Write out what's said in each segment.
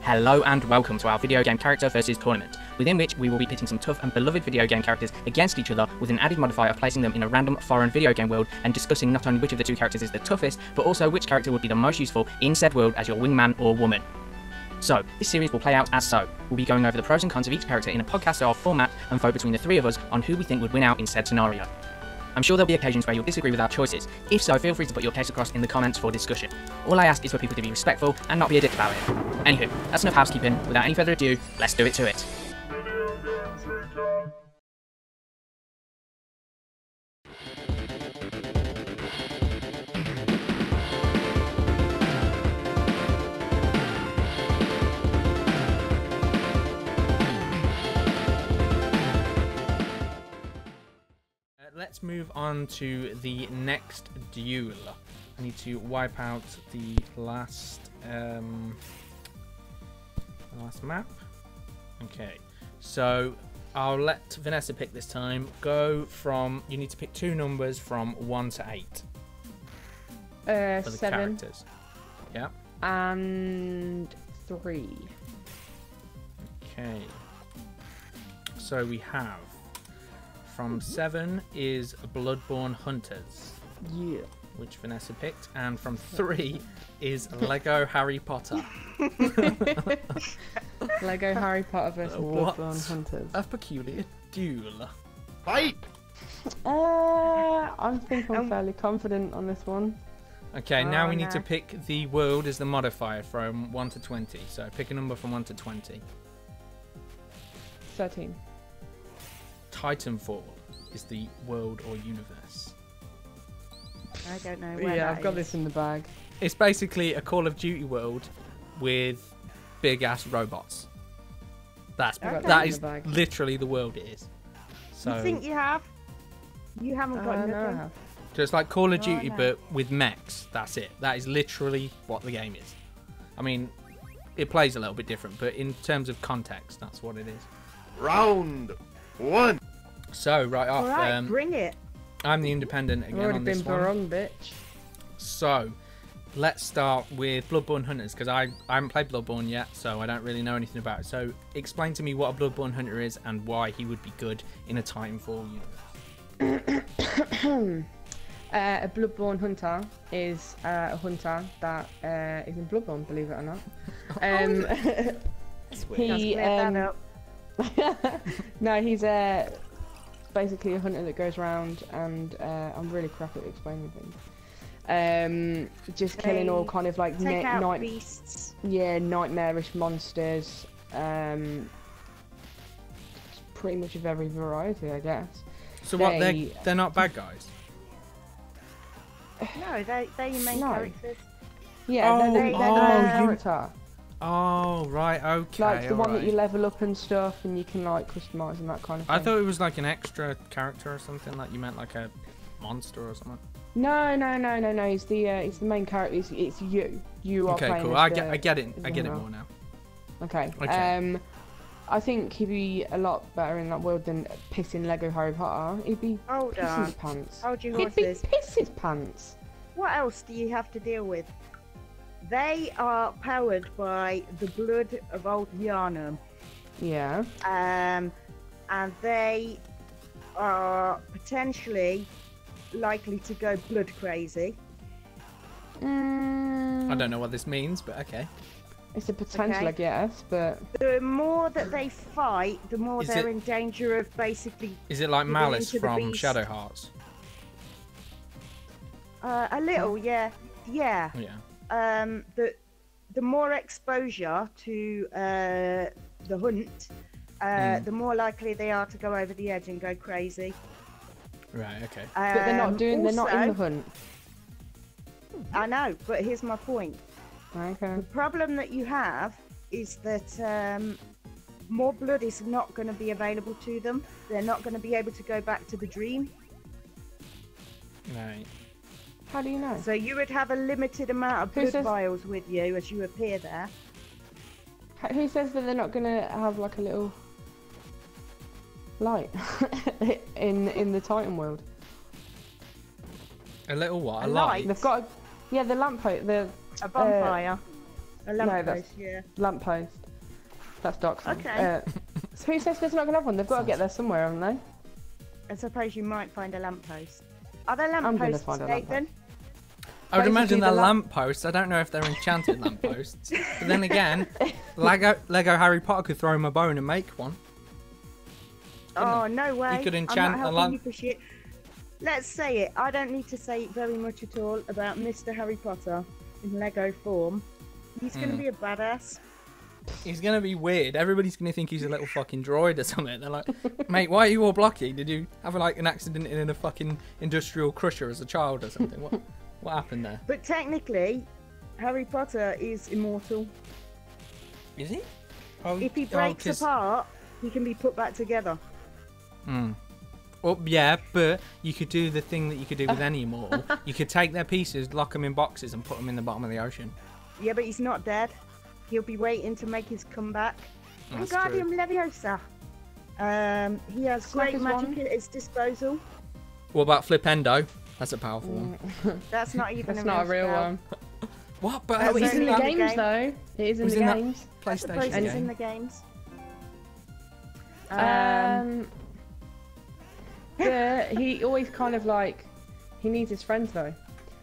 Hello and welcome to our video game character versus tournament, within which we will be pitting some tough and beloved video game characters against each other with an added modifier of placing them in a random foreign video game world and discussing not only which of the two characters is the toughest, but also which character would be the most useful in said world as your wingman or woman. So, this series will play out as so. We'll be going over the pros and cons of each character in a podcast-style format and vote between the three of us on who we think would win out in said scenario. I'm sure there'll be occasions where you'll disagree with our choices. If so, feel free to put your case across in the comments for discussion. All I ask is for people to be respectful and not be a dick about it. Anywho, that's enough housekeeping. Without any further ado, let's do it to it. Let's move on to the next duel. I need to wipe out the last map. Okay, so I'll let Vanessa pick this time. Go from, you need to pick two numbers from 1 to 8. For the 7. Characters. Yeah. And 3. Okay. So we have from 7 is Bloodborne Hunters. Yeah. Which Vanessa picked, and from 3 is Lego Harry Potter. Lego Harry Potter versus Bloodborne Hunters. A peculiar duel. Fight! I think I'm fairly confident on this one. Okay, now we need to pick the world as the modifier from 1 to 20. So pick a number from 1 to 20. 13. Titanfall is the world or universe. I don't know where Yeah, I've got this in the bag. It's basically a Call of Duty world with big ass robots. That is literally the world it is. So you think you have? You haven't got nothing. So it's like Call of Duty but with mechs. That's it. That is literally what the game is. I mean, it plays a little bit different, but in terms of context, that's what it is. Round 1. So right off, Alright, bring it. I'm the independent again on this one. Already been barong, bitch. So let's start with Bloodborne Hunters, because I haven't played Bloodborne yet, so I don't really know anything about it. So explain to me what a Bloodborne Hunter is and why he would be good in a Titanfall universe. A Bloodborne Hunter is a hunter that is in Bloodborne, believe it or not. No, he's basically a hunter that goes around and I'm really crap at explaining things. Just killing all kind of like beasts. Yeah, nightmarish monsters. Pretty much of every variety, I guess. So what? They're not bad guys. No, they're your main characters. Yeah, they're the character. Oh, right, okay. Like the one that you level up and stuff, and you can like customize and that kind of thing. I thought it was like an extra character or something, like you meant like a monster or something. No. It's the main character. It's you. You are playing. Okay, cool. I get it. I get it more now. Okay. I think he'd be a lot better in that world than pissing Lego Harry Potter. He'd be pissing his pants. Hold your He'd be horses. piss his pants. What else do you have to deal with? They are powered by the blood of old Yharnam. Yeah. And they are potentially likely to go blood crazy. I don't know what this means, but okay. It's a potential, I guess, but the more that they fight, the more they're in danger of basically. Is it like Malice from Shadow Hearts? A little, yeah. Yeah. The more exposure to the hunt, the more likely they are to go over the edge and go crazy. Right. Okay. But they're not in the hunt. I know, but here's my point. Okay. The problem that you have is that more blood is not going to be available to them. They're not going to be able to go back to the dream. Right. How do you know? So you would have a limited amount of blood vials with you as you appear there. Who says that they're not going to have like a little light in the Titan world? A little what? A light? They've got the lamppost. A bonfire. A No, lamppost, yeah. Lamppost. That's Doxon. Okay. So who says there's not gonna have one? They've got to get there somewhere, haven't they? I suppose you might find a lamppost. Are there I'm gonna lampposts, find a Nathan? I would imagine Basically, they're the lampposts. I don't know if they're enchanted lampposts. But then again, Lego Harry Potter could throw him a bone and make one. Oh, no way. You could I'm enchant not a helping lamp. you for shit. Let's say it. I don't need to say very much at all about Mr. Harry Potter in Lego form. He's going to be a badass. He's going to be weird. Everybody's going to think he's a little fucking droid or something. They're like, mate, why are you all blocky? Did you have like an accident in a fucking industrial crusher as a child or something? What happened there? But technically, Harry Potter is immortal. Is he? Oh, If he breaks apart, he can be put back together. Well, yeah, but you could do the thing that you could do with any immortal. You could take their pieces, lock them in boxes, and put them in the bottom of the ocean. Yeah, but he's not dead. He'll be waiting to make his comeback. That's Wingardium Leviosa. He has great his magic wand. at his disposal. What about Flipendo? That's a powerful one. That's not even That's not a real spell. one. What? But Oh, But it's it's in the only games game. though. It is in Was the in that- games. I suppose PlayStation it's in game. the games. But he always kind of like, he needs his friends though.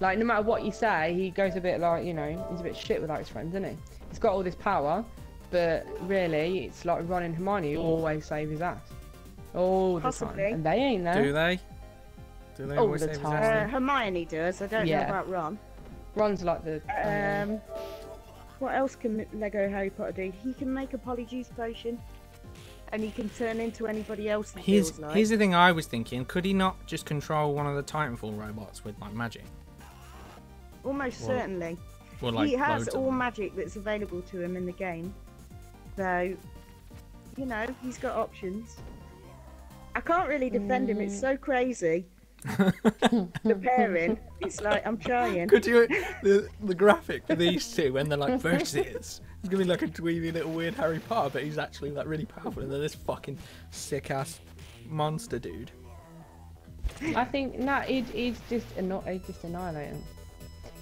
Like no matter what you say, he goes a bit like, you know, he's a bit shit without his friends, isn't he? He's got all this power, but really it's like Ron and Hermione who always save his ass. All the Possibly. time. And they ain't there. Do they? Do they All always the save his time. ass? Hermione does. I don't know Yeah. about Ron. Ron's like the What else can Lego Harry Potter do? He can make a polyjuice potion, and he can turn into anybody else. He feels like. Here's the thing I was thinking. Could he not just control one of the Titanfall robots with like magic? Almost Well, certainly. Or like He has loads of all them? magic that's available to him in the game, so you know he's got options. I can't really defend him. It's so crazy. The pairing, it's like I'm trying. Could you the graphic for these two when they're like versus? It's gonna be like a dweeby little weird Harry Potter, but he's actually like really powerful, and then this fucking sick ass monster dude. I think no, he's just annihilating.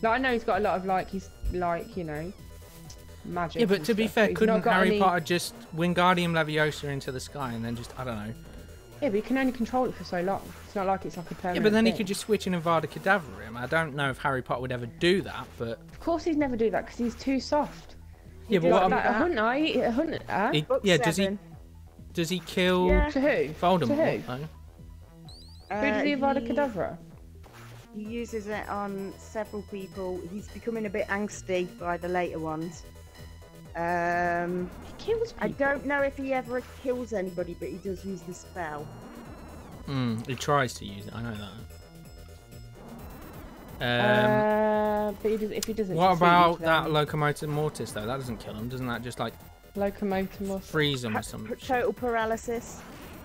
Like I know he's got a lot of like he's like, you know, magic. Yeah, but and to be stuff, fair, he's couldn't not got Harry any- Potter just Wingardium Leviosa into the sky and then just I don't know? Yeah, but he can only control it for so long. It's not like it's like a permanent. Yeah, but then he thing. could just switch in Avada Kedavra him. I don't know if Harry Potter would ever do that, but Of course, he'd never do that because he's too soft. yeah, but do what like Like about a hunter. Book yeah? 7. Does he kill Yeah. To who? Voldemort? To who? though? Who does he Avada Kedavra? He uses it on several people. He's becoming a bit angsty by the later ones. He kills I people. don't know if he ever kills anybody, but he does use the spell. He tries to use it. I know that. But he does, if he doesn't. What succeed, about then that Locomotor Mortis though? That doesn't kill him. Doesn't that just like locomotive morph? freeze him or something? Total paralysis.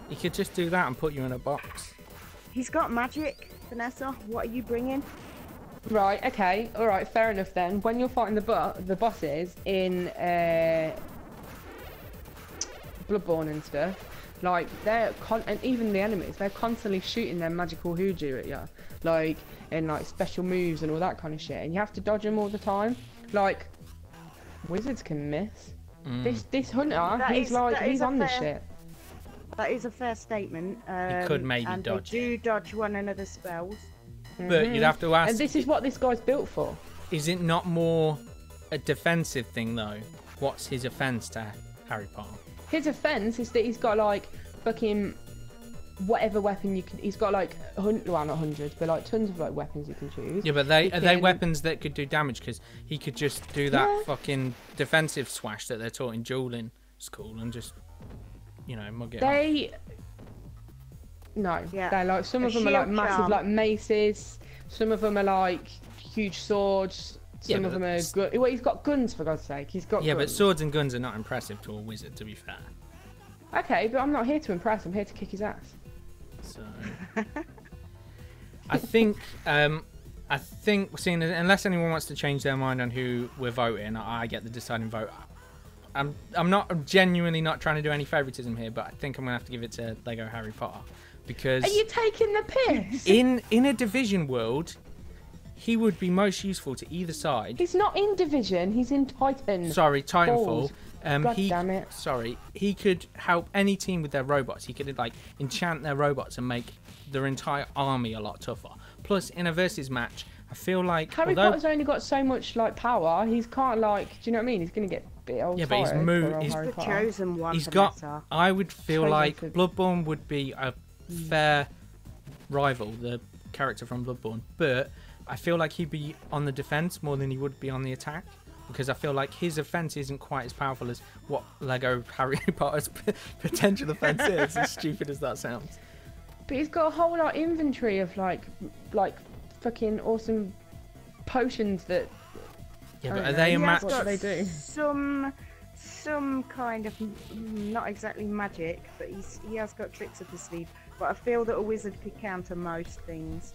You could just do that and put you in a box. He's got magic, Vanessa. What are you bringing? Right. Okay. All right. Fair enough then. When you're fighting the bosses in Bloodborne and stuff, like and even the enemies, they're constantly shooting their magical hoodoo at you, like in like special moves and all that kind of shit, and you have to dodge them all the time. Like wizards can miss. This hunter, he's on the shit. That is a fair statement. could maybe and dodge they do dodge one another's spells. But you'd have to ask. And this is what this guy's built for. Is it not more a defensive thing though? What's his offense to Harry Potter? His offense is that he's got like fucking whatever weapon you can. He's got like not hundreds, but like tons of like weapons you can choose. Yeah, but He are they can- weapons that could do damage? Because he could just do that Yeah. fucking defensive swash that they're taught in dueling school and just, you know, mug it up. No, Yeah. they're like some A of them are like shield massive charm. like maces. Some of them are like huge swords. Yeah, Some of but them are it's- good. Well, he's got guns for God's sake. He's got Yeah, but guns. swords and guns are not impressive to a wizard, to be fair. Okay, but I'm not here to impress. I'm here to kick his ass. So, I think, seeing unless anyone wants to change their mind on who we're voting, I get the deciding vote. I'm genuinely not trying to do any favoritism here, but I think I'm gonna have to give it to Lego Harry Potter because Are you taking the piss? in a division world, he would be most useful to either side. He's not in Division. He's in Titan. Sorry, Titanfall. Balls. God damn it. Sorry, he could help any team with their robots. He could like enchant their robots and make their entire army a lot tougher. Plus, in a versus match, I feel like Harry Potter's only got so much like power. He's can't like. Do you know what I mean? He's gonna get a bit old. Yeah, but he's the chosen one. He's for got. Meta. I would feel Chosen like for- Bloodborne would be a fair rival, the character from Bloodborne, but I feel like he'd be on the defense more than he would be on the attack. Because I feel like his offense isn't quite as powerful as what Lego Harry Potter's potential offense is, as stupid as that sounds. But he's got a whole like inventory of like fucking awesome potions that. Yeah, I but don't are know. they a Yeah, match? what do they do? Some kind of not exactly magic, but he has got tricks up his sleeve. But I feel that a wizard could counter most things.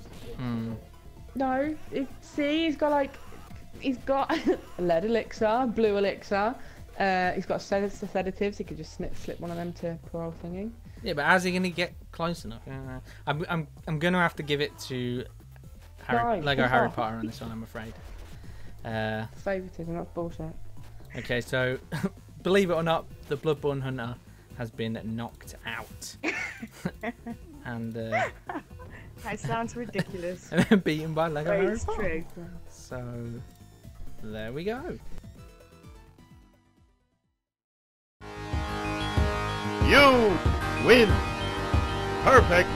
No, see, he's got lead elixir, blue elixir. He's got sedatives. He could just slip one of them to poor old thingy. Yeah, but how's he going to get close enough? I'm going to have to give it to Lego Harry Potter on this one, I'm afraid. Favoritism, that's bullshit. Okay, so believe it or not, the Bloodborne Hunter has been knocked out. And That sounds ridiculous. beaten by Lego But Harry it's Potter. true. So there we go. You win. Perfect.